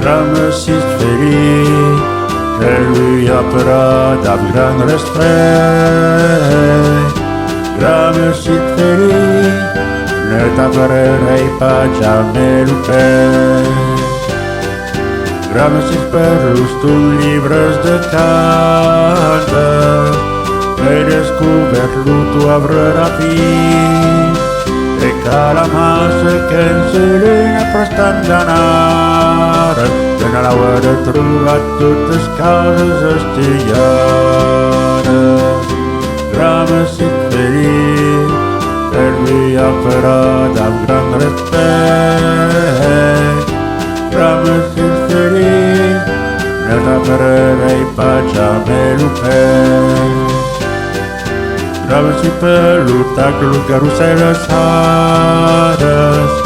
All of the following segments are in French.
Graham Sisferi, qu'elle lui appellera d'un grand respect. Graham Sisferi, ne t'appellerai pas jamais loupé. Graham Sisferus, tu livres de cantes, ai descobert lo tu avrà fi, e ca la massa che insulina prestant d'anar, que no l'haurà trobat totes causes estudiades. Graham Sisferi, per lui farà d'un gran respect. Graham Sisferi, ne t'appellerai pas jamais loupé. Graham Sisferi, tac le carrousel s'arrête,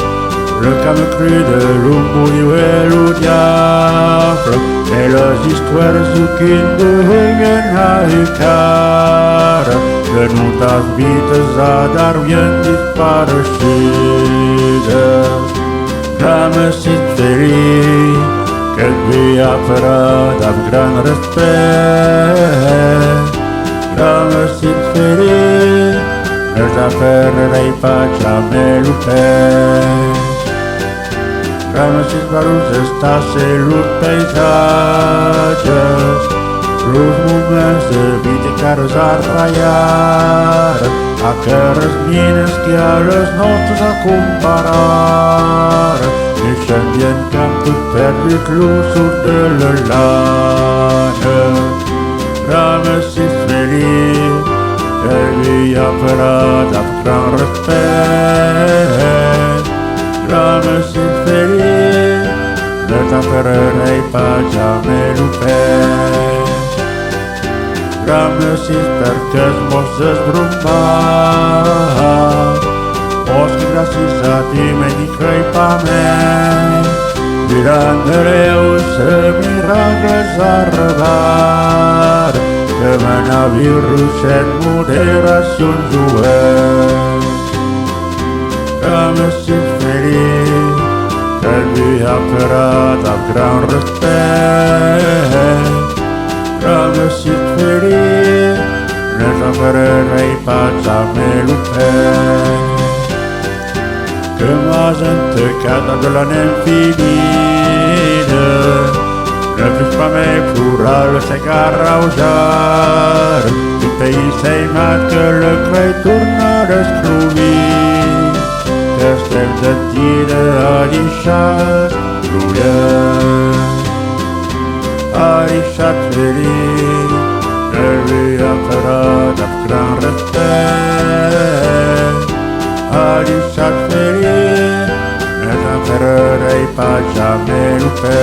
le camp cru de l'humour et le diable, et les histoires aucune deviennent à écart, que nous tas vites à dar bien disparaixides. Graham Sisferi, qu'elle lui appellera d'un grand respect. Graham Sisferi, ne t'appellerai pas jamais loupé. Graham Sisferus està ser los paisatges, los moments de vida i cares a ratllar, a cares mines que a les nostres a comparar, neixen dient que amb tot perdut l'ús de la lana. Graham Sisferi, que lui appellera amb gran respect. Graham Sisferi, ne t'appellerai pas jamais loupé. Graham Sisferi, que es mosses bromar, os que gràcies a ti me n'hi crei pa més, mirant de Déus miracles a rebar, que me n'havia ruixat moderacions oberts. Graham Sisferi, que lui appellera d'un grand respect. Graham Sisferi, ne t'appellerai pas jamais loupé. Que ma gente cada de la infinita, ne puisse pas me plorar le sec a raujar, du pays seimat que le crei torna d'esclovir, que estem de tira a deixat gloriós. A deixat feliç, que lui appellera d'un gran respect. A deixat feliç, ne t'appellerai pas jamais loupé.